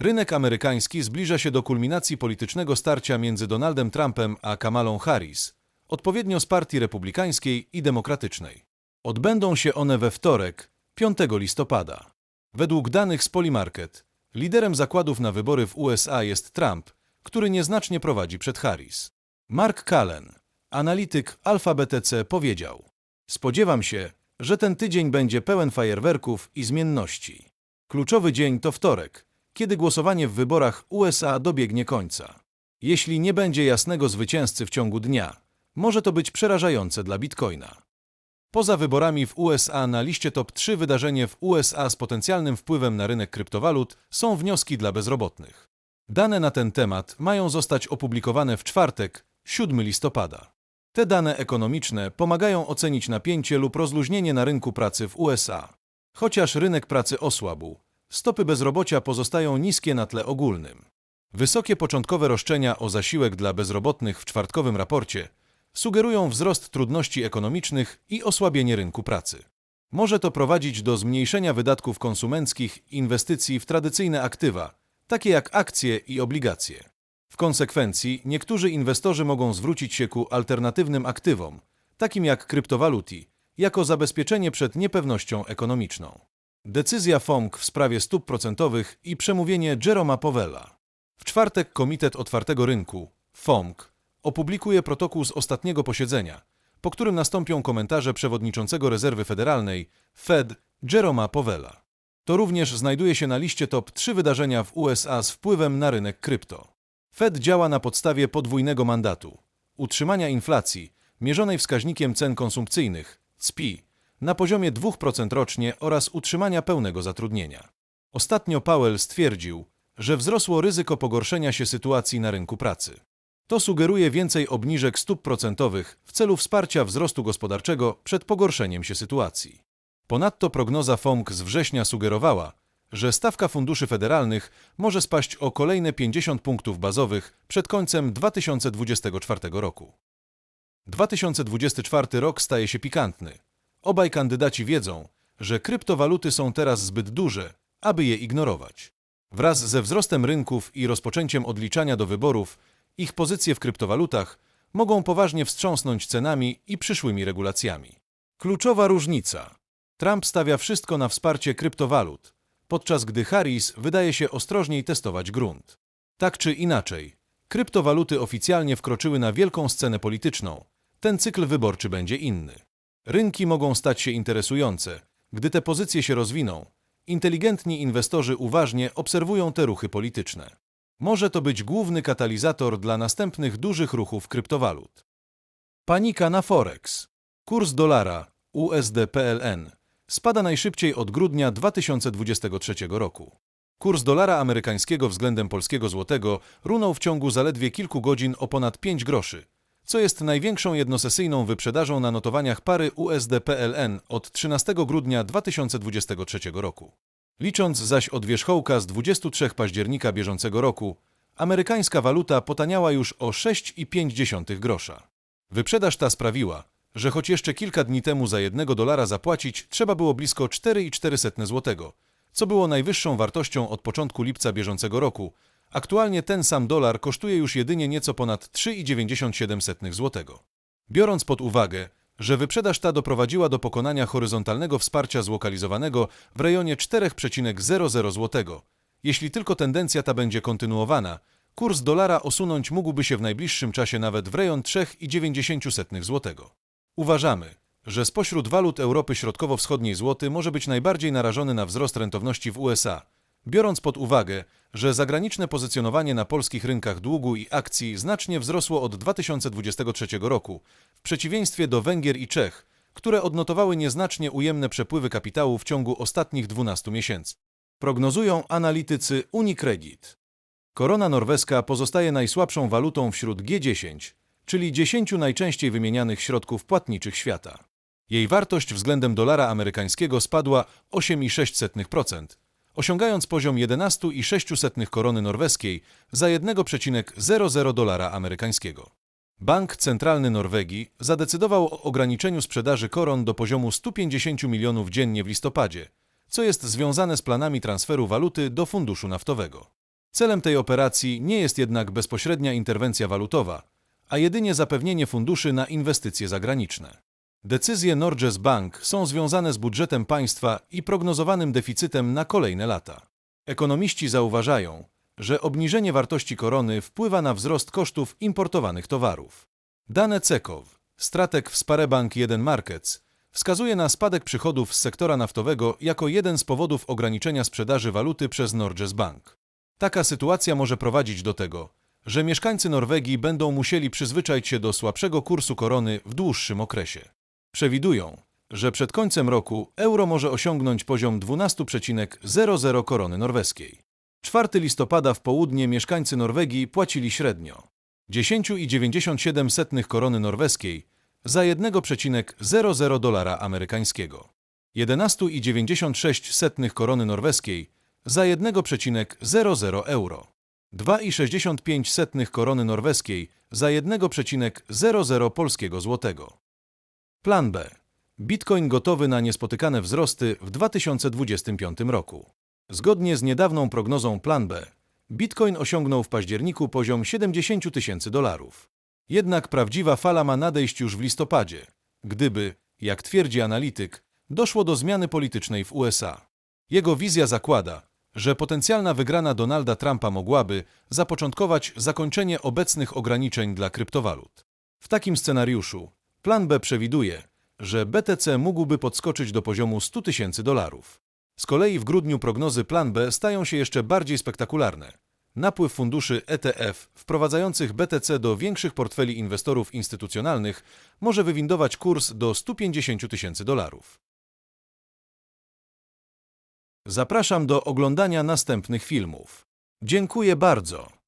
Rynek amerykański zbliża się do kulminacji politycznego starcia między Donaldem Trumpem a Kamalą Harris, odpowiednio z Partii Republikańskiej i Demokratycznej. Odbędą się one we wtorek, 5 listopada. Według danych z Polymarket, liderem zakładów na wybory w USA jest Trump, który nieznacznie prowadzi przed Harris. Mark Callen, analityk Alpha BTC, powiedział: spodziewam się, że ten tydzień będzie pełen fajerwerków i zmienności. Kluczowy dzień to wtorek, kiedy głosowanie w wyborach USA dobiegnie końca. Jeśli nie będzie jasnego zwycięzcy w ciągu dnia, może to być przerażające dla Bitcoina. Poza wyborami w USA na liście top 3 wydarzenie w USA z potencjalnym wpływem na rynek kryptowalut są wnioski dla bezrobotnych. Dane na ten temat mają zostać opublikowane w czwartek, 7 listopada. Te dane ekonomiczne pomagają ocenić napięcie lub rozluźnienie na rynku pracy w USA. Chociaż rynek pracy osłabł, stopy bezrobocia pozostają niskie na tle ogólnym. Wysokie początkowe roszczenia o zasiłek dla bezrobotnych w czwartkowym raporcie sugerują wzrost trudności ekonomicznych i osłabienie rynku pracy. Może to prowadzić do zmniejszenia wydatków konsumenckich i inwestycji w tradycyjne aktywa, takie jak akcje i obligacje. W konsekwencji niektórzy inwestorzy mogą zwrócić się ku alternatywnym aktywom, takim jak kryptowaluty, jako zabezpieczenie przed niepewnością ekonomiczną. Decyzja FOMC w sprawie stóp procentowych i przemówienie Jeroma Powella. W czwartek Komitet Otwartego Rynku, FOMC, opublikuje protokół z ostatniego posiedzenia, po którym nastąpią komentarze przewodniczącego Rezerwy Federalnej, Fed, Jeroma Powella. To również znajduje się na liście top 3 wydarzenia w USA z wpływem na rynek krypto. Fed działa na podstawie podwójnego mandatu: utrzymania inflacji, mierzonej wskaźnikiem cen konsumpcyjnych, CPI, na poziomie 2% rocznie oraz utrzymania pełnego zatrudnienia. Ostatnio Powell stwierdził, że wzrosło ryzyko pogorszenia się sytuacji na rynku pracy. To sugeruje więcej obniżek stóp procentowych w celu wsparcia wzrostu gospodarczego przed pogorszeniem się sytuacji. Ponadto prognoza FOMC z września sugerowała, że stawka funduszy federalnych może spaść o kolejne 50 punktów bazowych przed końcem 2024 roku. 2024 rok staje się pikantny. Obaj kandydaci wiedzą, że kryptowaluty są teraz zbyt duże, aby je ignorować. Wraz ze wzrostem rynków i rozpoczęciem odliczania do wyborów, ich pozycje w kryptowalutach mogą poważnie wstrząsnąć cenami i przyszłymi regulacjami. Kluczowa różnica. Trump stawia wszystko na wsparcie kryptowalut, podczas gdy Harris wydaje się ostrożniej testować grunt. Tak czy inaczej, kryptowaluty oficjalnie wkroczyły na wielką scenę polityczną. Ten cykl wyborczy będzie inny. Rynki mogą stać się interesujące, gdy te pozycje się rozwiną. Inteligentni inwestorzy uważnie obserwują te ruchy polityczne. Może to być główny katalizator dla następnych dużych ruchów kryptowalut. Panika na Forex. Kurs dolara USD/PLN spada najszybciej od grudnia 2023 roku. Kurs dolara amerykańskiego względem polskiego złotego runął w ciągu zaledwie kilku godzin o ponad 5 groszy, co jest największą jednosesyjną wyprzedażą na notowaniach pary USD/PLN od 13 grudnia 2023 roku. Licząc zaś od wierzchołka z 23 października bieżącego roku, amerykańska waluta potaniała już o 6,5 grosza. Wyprzedaż ta sprawiła, że choć jeszcze kilka dni temu za $1 zapłacić trzeba było blisko 4,4 zł, co było najwyższą wartością od początku lipca bieżącego roku, aktualnie ten sam dolar kosztuje już jedynie nieco ponad 3,97 zł. Biorąc pod uwagę, że wyprzedaż ta doprowadziła do pokonania horyzontalnego wsparcia zlokalizowanego w rejonie 4,00 zł. Jeśli tylko tendencja ta będzie kontynuowana, kurs dolara osunąć mógłby się w najbliższym czasie nawet w rejon 3,90 zł. Uważamy, że spośród walut Europy Środkowo-Wschodniej złoty może być najbardziej narażony na wzrost rentowności w USA, biorąc pod uwagę, że zagraniczne pozycjonowanie na polskich rynkach długu i akcji znacznie wzrosło od 2023 roku, w przeciwieństwie do Węgier i Czech, które odnotowały nieznacznie ujemne przepływy kapitału w ciągu ostatnich 12 miesięcy. Prognozują analitycy UniCredit. Korona norweska pozostaje najsłabszą walutą wśród G10, czyli 10 najczęściej wymienianych środków płatniczych świata. Jej wartość względem dolara amerykańskiego spadła 8,6%, osiągając poziom 11,06 korony norweskiej za 1,00 dolara amerykańskiego. Bank Centralny Norwegii zadecydował o ograniczeniu sprzedaży koron do poziomu 150 milionów dziennie w listopadzie, co jest związane z planami transferu waluty do funduszu naftowego. Celem tej operacji nie jest jednak bezpośrednia interwencja walutowa, a jedynie zapewnienie funduszy na inwestycje zagraniczne. Decyzje Norges Bank są związane z budżetem państwa i prognozowanym deficytem na kolejne lata. Ekonomiści zauważają, że obniżenie wartości korony wpływa na wzrost kosztów importowanych towarów. Dane Cekow, strateg w Sparebank 1 Markets, wskazuje na spadek przychodów z sektora naftowego jako jeden z powodów ograniczenia sprzedaży waluty przez Norges Bank. Taka sytuacja może prowadzić do tego, że mieszkańcy Norwegii będą musieli przyzwyczaić się do słabszego kursu korony w dłuższym okresie. Przewidują, że przed końcem roku euro może osiągnąć poziom 12,00 korony norweskiej. 4 listopada w południe mieszkańcy Norwegii płacili średnio 10,97 korony norweskiej za 1,00 dolara amerykańskiego, 11,96 korony norweskiej za 1,00 euro, 2,65 korony norweskiej za 1,00 polskiego złotego. Plan B. Bitcoin gotowy na niespotykane wzrosty w 2025 roku. Zgodnie z niedawną prognozą Plan B, Bitcoin osiągnął w październiku poziom $70,000. Jednak prawdziwa fala ma nadejść już w listopadzie, gdyby, jak twierdzi analityk, doszło do zmiany politycznej w USA. Jego wizja zakłada, że potencjalna wygrana Donalda Trumpa mogłaby zapoczątkować zakończenie obecnych ograniczeń dla kryptowalut. W takim scenariuszu Plan B przewiduje, że BTC mógłby podskoczyć do poziomu $100,000. Z kolei w grudniu prognozy Plan B stają się jeszcze bardziej spektakularne. Napływ funduszy ETF wprowadzających BTC do większych portfeli inwestorów instytucjonalnych może wywindować kurs do $150,000. Zapraszam do oglądania następnych filmów. Dziękuję bardzo.